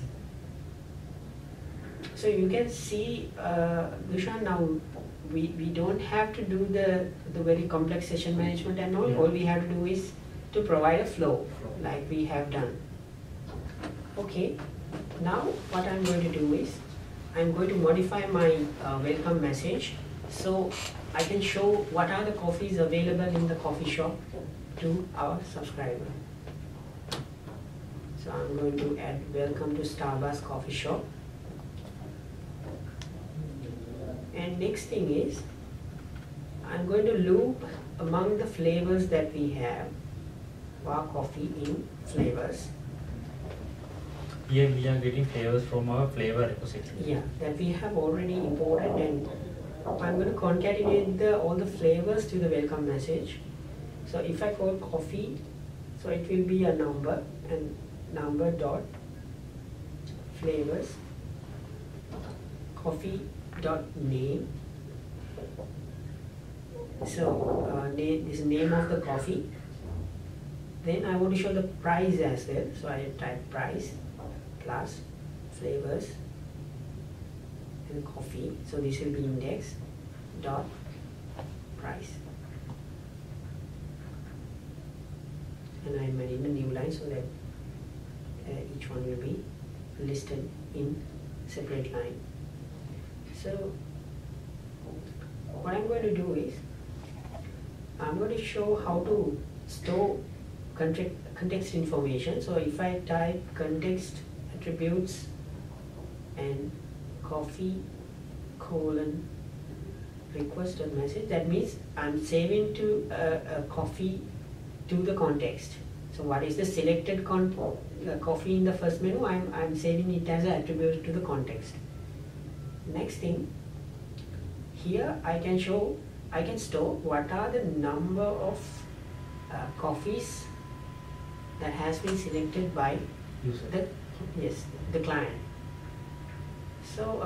So So you can see, Dushan, now we don't have to do the very complex session management and all. Yeah. All we have to do is to provide a flow like we have done. Okay, now what I'm going to do is I'm going to modify my welcome message so I can show what are the coffees available in the coffee shop to our subscriber. So I'm going to add welcome to Starbucks coffee shop. And next thing is I'm going to loop among the flavors that we have, var coffee in flavors. Here we are getting flavors from our flavor repository. Yeah, that we have already imported, and I'm going to concatenate all the flavors to the welcome message. So if I call coffee, so it will be a number and number dot flavors coffee dot name. So name is name of the coffee. Then I want to show the price as well. So I type price plus flavors and coffee. So this will be index dot price. And I'm adding a new line so that each one will be listed in separate line. So what I'm going to do is I'm going to show how to store context information. So if I type context attributes and coffee colon request a message, that means I'm saving to a coffee to the context. So what is the selected coffee in the first menu, I'm saving it as an attribute to the context. Next thing, here I can store what are the number of coffees that has been selected by User. the client. So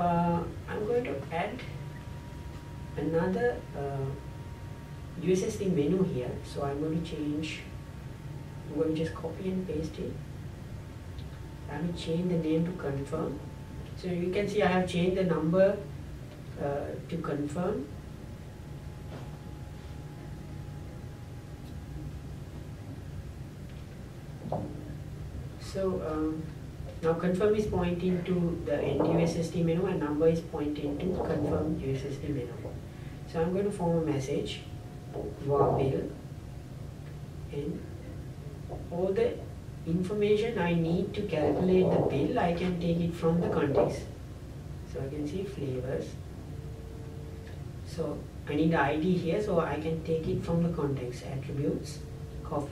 I'm going to add another USSD menu here. So I'm going to just copy and paste it. I will change the name to confirm. So you can see I have changed the number to confirm. So now confirm is pointing to the end USSD menu and number is pointing to confirm USSD menu. So I'm going to form a message var bill, and all the information I need to calculate the bill, I can take it from the context. So I can see flavors. So I need the ID here, so I can take it from the context, attributes, coffee.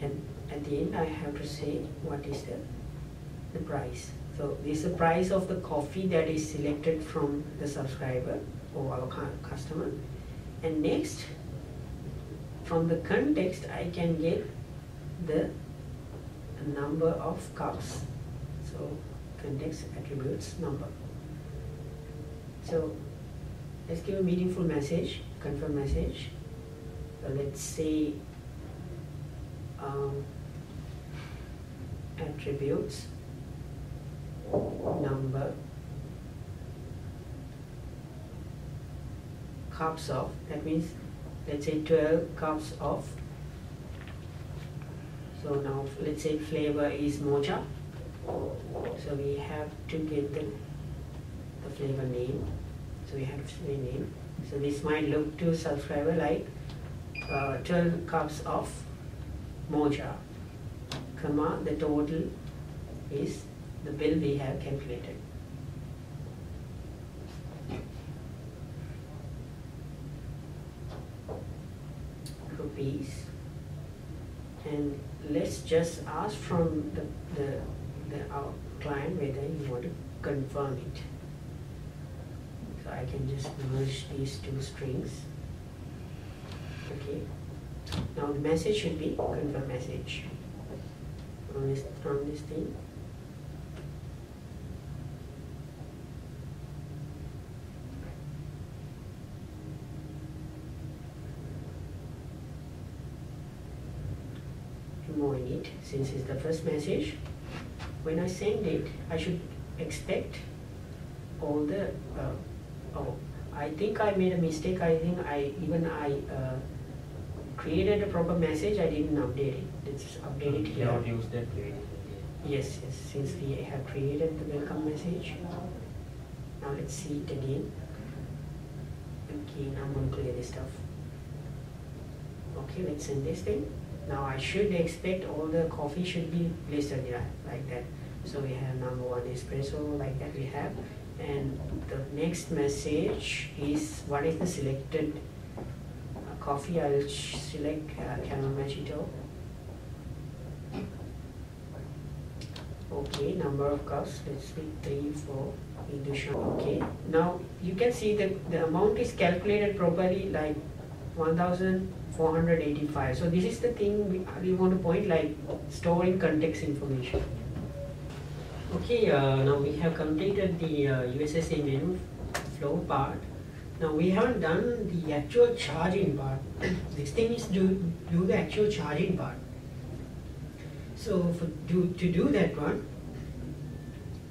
And at the end I have to say what is the price. So this is the price of the coffee that is selected from the subscriber or our customer. And next, from the context I can get the number of cups. So context attributes number. So let's give a meaningful message, confirm message. So let's say attributes number cups of, that means let's say 12 cups of. So now let's say flavor is mocha, so we have to get the flavor name. So we have to say name. So this might look to subscriber like 12 cups of mocha, comma, the total is the bill we have calculated. Rupees. And let's just ask from our client whether you want to confirm it. So I can just merge these two strings. Okay. Now the message should be confirm message from this thing. Removing it since it's the first message. When I send it, I should expect all the oh, I think I made a mistake. I think I created a proper message. I didn't update it. Let's update it here. Cannot use that way. Yes, since we have created the welcome message. Now let's see it again. Again, I'm going to clear this stuff. Okay, let's send this thing. Now I should expect all the coffee should be listed here like that. So we have number 1 espresso, like that we have. And the next message is what is the selected coffee. I'll select Camel Mojito. Okay, number of cups, let's pick 3, 4, edition. Okay, now you can see that the amount is calculated properly, like 1485. So this is the thing we want to point, like storing context information. Okay, now we have completed the USSA menu flow part. Now we haven't done the actual charging part. Next thing is do the actual charging part. So to do that one,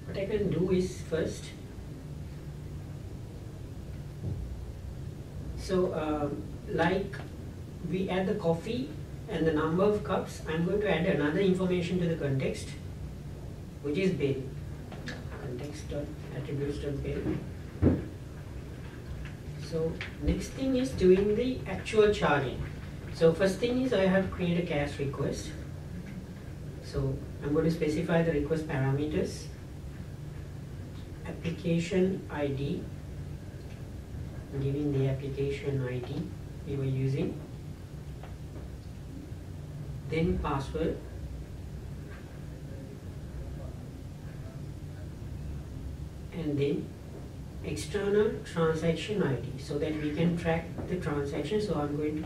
what I can do is first, so like we add the coffee and the number of cups, I'm going to add another information to the context, which is bill. Context.attributes.bill. So next thing is doing the actual charging. So first thing is I have to create a CAS request. So I'm going to specify the request parameters, application ID, giving the application ID we were using, then password, and then external transaction ID, so that we can track the transaction. So I'm going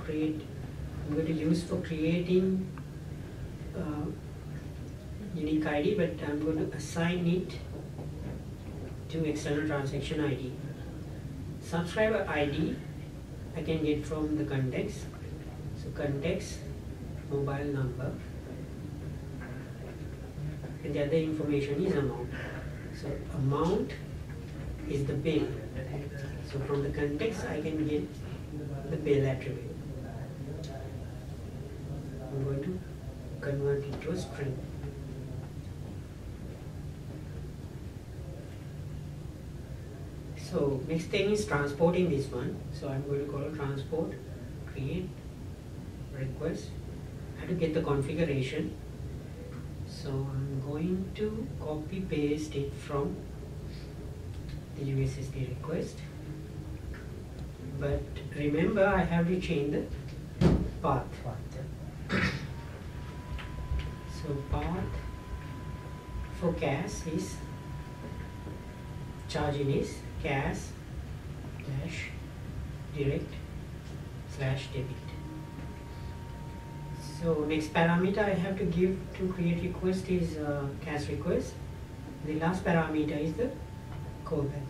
to use for creating unique ID, but I'm going to assign it to external transaction ID. Subscriber ID I can get from the context. So context, mobile number, and the other information is amount. So amount is the bill. So from the context I can get the bill attribute. I'm going to convert it to a string. So next thing is transporting this one. So I'm going to call transport, create request. I have to get the configuration. So I'm going to copy paste it from the USSD request. But remember, I have to change the path. So path for CAS is charging is CAS dash direct slash debit. So next parameter I have to give to create request is CAS request. The last parameter is the callback.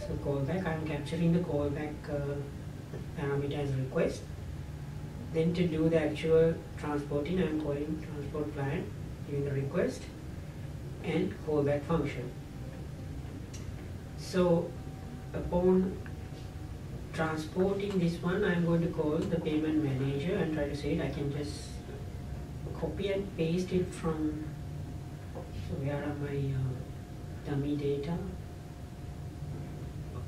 So callback, I am capturing the callback parameter as request. Then to do the actual transporting, I am calling transport client, giving the request and callback function. So upon transporting this one, I am going to call the payment manager and try to say it. I can just copy and paste it from, so where are my dummy data?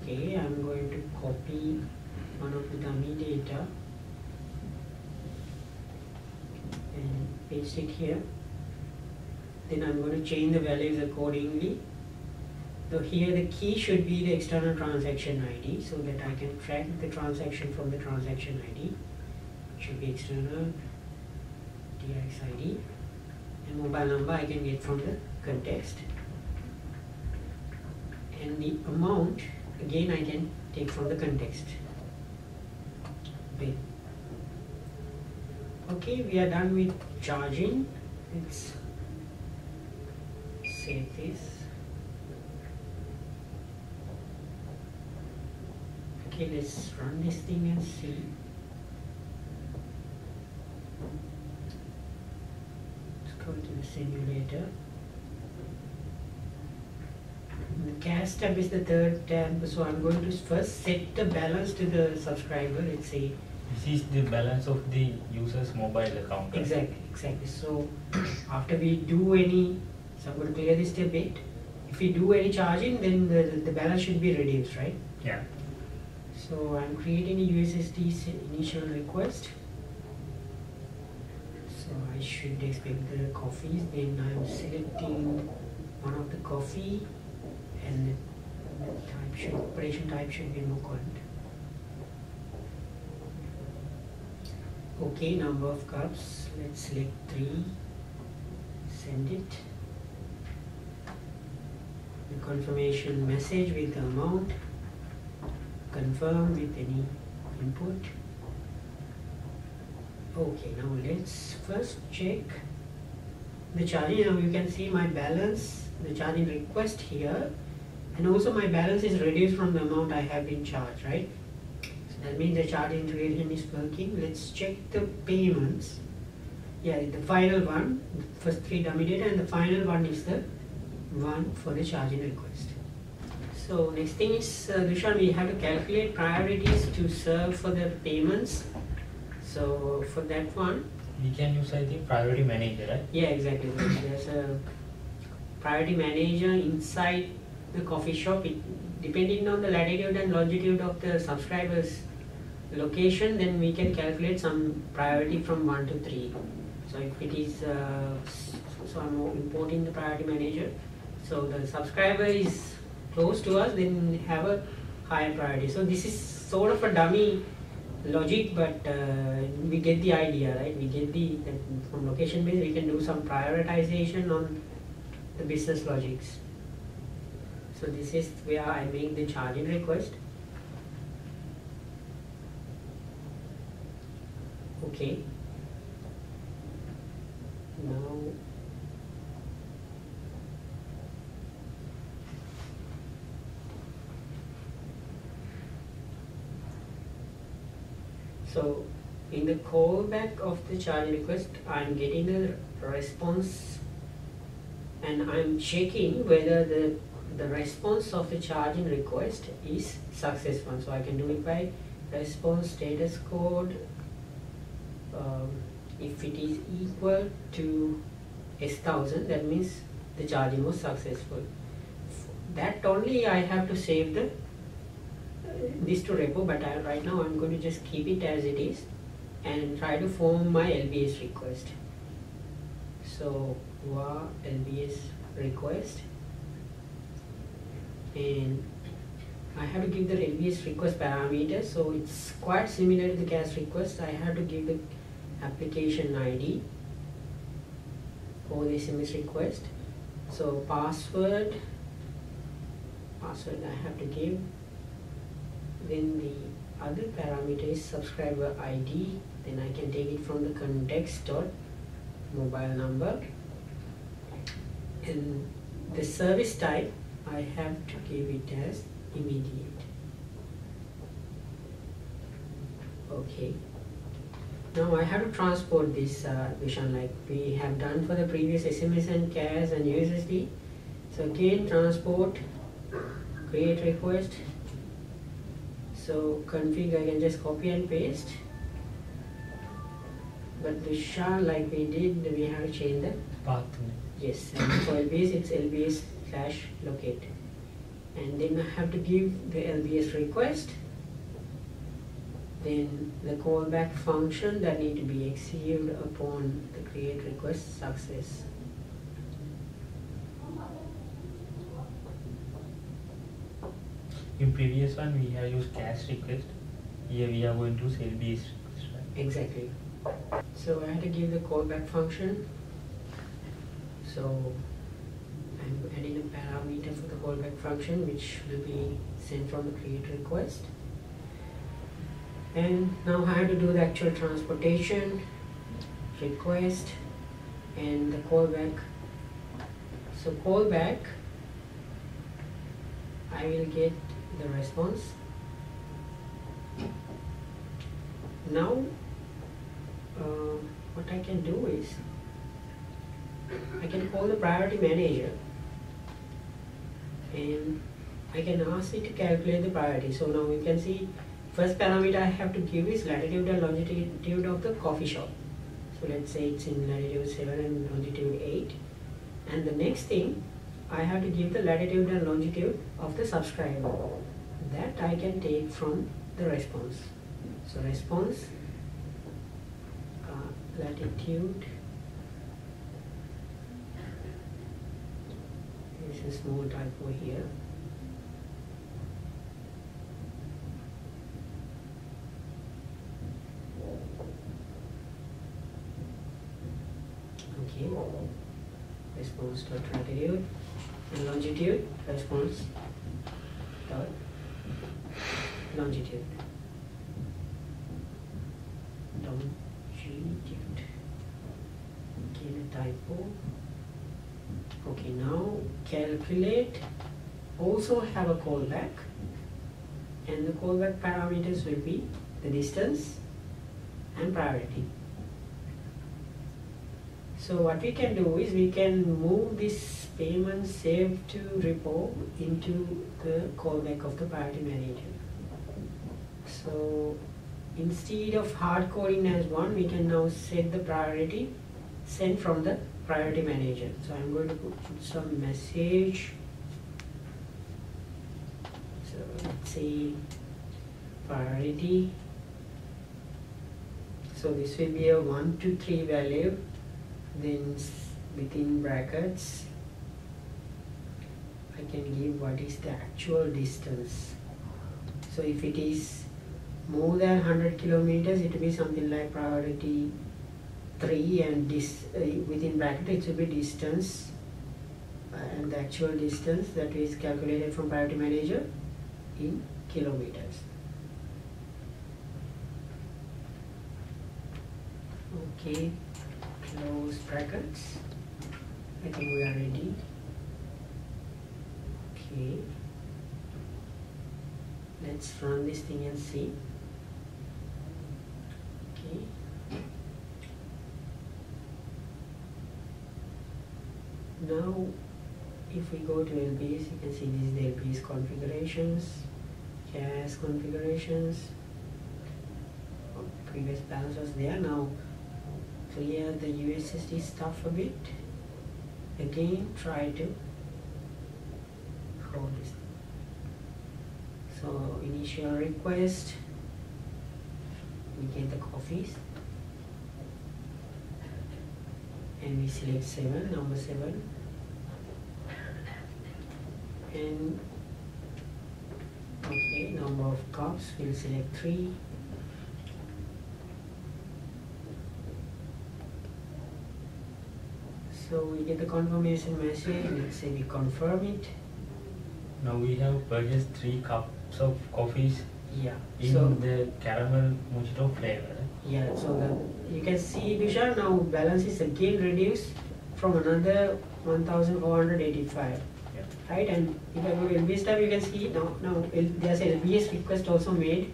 Okay, I'm going to copy one of the dummy data and paste it here. Then I'm going to change the values accordingly. So here the key should be the external transaction ID, so that I can track the transaction from the transaction ID. It should be external TX ID, and mobile number I can get from the context. And the amount again I can take from the context. Bill. Okay, we are done with charging. Let's save this. Okay, let's run this thing and see. Let's go to the simulator. cache tab is the third tab, so I'm going to first set the balance to the subscriber. Let's say this is the balance of the user's mobile account. Right? exactly. So after we do any, so I'm going to clear this tab bit. If we do any charging, then the balance should be reduced, right? Yeah. So I'm creating a USSD initial request. So I should expect the coffees. Then I'm selecting one of the coffee, and the operation type should be no current. Okay, number of cups. Let's select 3. Send it. The confirmation message with the amount. Confirm with any input. Okay, now let's first check the charging. Now you can see my balance, the charging request here, and also my balance is reduced from the amount I have been charged, right? So that means the charging integration is working. Let's check the payments. Yeah, the final one, the first 3 dummy data, and the final one is the one for the charging request. So next thing is, Dushan, we have to calculate priorities to serve for the payments. So for that one, we can use, I think, priority manager, right? yeah, exactly. There's a priority manager inside the coffee shop. Depending on the latitude and longitude of the subscriber's location, then we can calculate some priority from 1 to 3. So if it is, so I'm importing the priority manager. So the subscriber is close to us, then have a higher priority. So this is sort of a dummy logic, but we get the idea, right? We get that from location based we can do some prioritization on the business logics. So this is where I make the charging request. Okay. Now so in the callback of the charging request, I'm getting a response, and I'm checking whether the response of the charging request is successful. So I can do it by response status code. If it is equal to S1000, that means the charging was successful. That only I have to save this to repo, but right now I'm going to just keep it as it is and try to form my LBS request. So var LBS request, and I have to give the LBS request parameter. So it's quite similar to the GAS request. I have to give the application ID for the SMS request. So password I have to give. Then the other parameter is subscriber ID. Then I can take it from the context dot mobile number. And the service type I have to give it as immediate. Okay. Now I have to transport this vision like we have done for the previous SMS and CAS and USSD. So again, transport, create request. So config I can just copy and paste. But the SHA, like we did, we have to change the path. Yes, and for LBS it's LBS/locate. And then I have to give the LBS request. Then the callback function that need to be executed upon the create request success. In previous one we have used CAS request. Here we are going to use LBS request, right? Exactly. So I have to give the callback function. So I'm adding a parameter for the callback function which will be sent from the create request. And now I have to do the actual transportation, request, and the callback. So callback, I will get the response. Now what I can do is I can call the priority manager, and I can ask it to calculate the priority. So now you can see first parameter I have to give is latitude and longitude of the coffee shop. So let's say it's in latitude 7 and longitude 8. And the next thing, I have to give the latitude and longitude of the subscriber. That I can take from the response. So response, latitude, there's a small typo here. Okay, response dot latitude and longitude, response dot longitude. Longitude. Okay, the typo. Okay, now calculate also have a callback, and the callback parameters will be the distance and priority. So what we can do is we can move this payment saved to repo into the callback of the priority manager. So instead of hard coding as one, we can now set the priority sent from the priority manager. So I'm going to put some message. So let's say priority. So this will be a 1 to 3 value. Then within brackets, I can give what is the actual distance. So if it is more than 100 kilometers, it will be something like priority 3, and this within bracket it should be distance, and the actual distance that is calculated from priority manager in kilometers. Okay, close brackets. I think we are ready. Okay, let's run this thing and see. Okay. Now, if we go to LBS, you can see this is the LBS configurations, cache configurations. Previous balance was there. Now, clear the USSD stuff a bit. Again, try to hold this. So, initial request, we get the coffees. And we select 7, number 7, and okay, number of cups, we'll select 3, so we get the confirmation message. Let's say we confirm it. Now we have purchased 3 cups of coffees, Yeah, in so the caramel mojito flavor. yeah, so you can see, Vishal, now balance is again reduced from another 1485, Yeah. right? And if I go to LBS tab, you can see now there's a LBS request also made,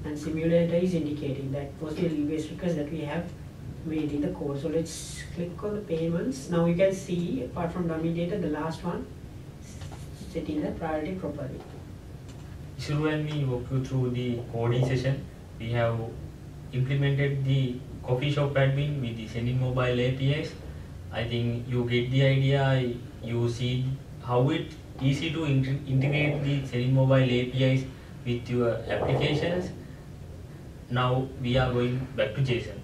and simulator is indicating that was the LBS request that we have made in the code. So let's click on the payments. Now you can see, apart from dummy data, the last one setting the priority properly. So when we walk you through the coding session, we have implemented the coffee shop admin with the sending mobile APIs. I think you get the idea. You see how it easy to integrate the sending mobile APIs with your applications. Now we are going back to JSON.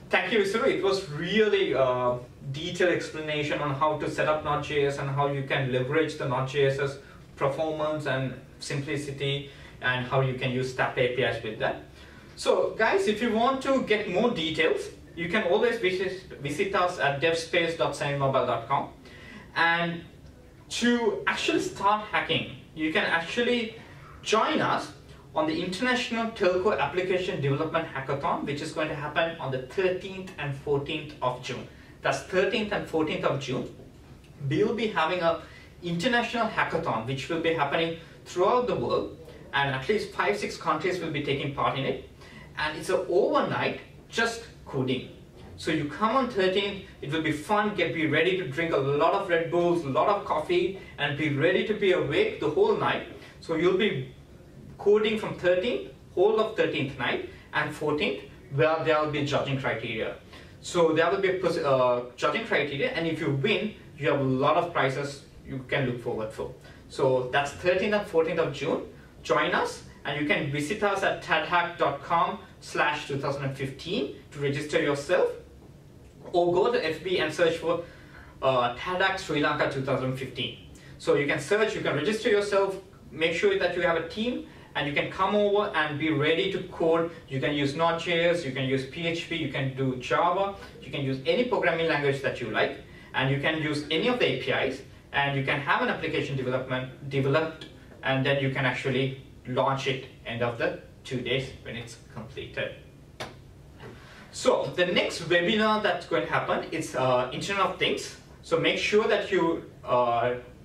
Thank you, Isuru. It was really a detailed explanation on how to set up Node.js and how you can leverage the Node.js's performance and simplicity, and how you can use STAP APIs with that. So guys, if you want to get more details, you can always visit us at devspace.sendingmobile.com. And to actually start hacking, you can actually join us on the International Telco Application Development Hackathon, which is going to happen on the 13th and 14th of June. That's 13th and 14th of June. We will be having an international hackathon, which will be happening throughout the world, and at least 5-6 countries will be taking part in it. And it's an overnight just coding. So you come on 13th, it will be fun, be ready to drink a lot of Red Bulls, a lot of coffee, and be ready to be awake the whole night. So you'll be coding from 13th, whole of 13th night, and 14th, where there will be judging criteria. So there will be a judging criteria, and if you win, you have a lot of prizes you can look forward for. So that's 13th and 14th of June. Join us, and you can visit us at tadhack.com/2015 to register yourself, or go to FB and search for Tadhack Sri Lanka 2015. So you can search, you can register yourself, make sure that you have a team, and you can come over and be ready to code. You can use Node.js, you can use PHP, you can do Java, you can use any programming language that you like, and you can use any of the APIs, and you can have an application developed, and then you can actually launch it end of the 2 days when it's completed. So the next webinar that's going to happen is Internet of Things. So make sure that you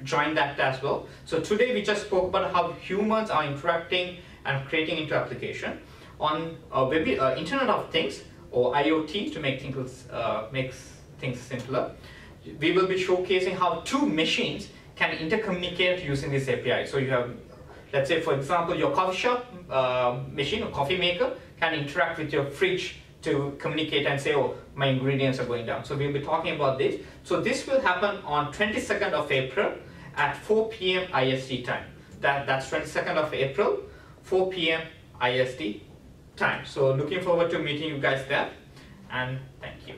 join that as well. So today we just spoke about how humans are interacting and creating into application. On Internet of Things, or IoT to make things simpler, we will be showcasing how two machines can intercommunicate using this API. So you have, let's say for example, your coffee shop machine or coffee maker can interact with your fridge to communicate and say, oh, my ingredients are going down. So we'll be talking about this. So this will happen on 22nd of April at 4 p.m. IST time. That's 22nd of April, 4 p.m. IST time. So looking forward to meeting you guys there, and thank you.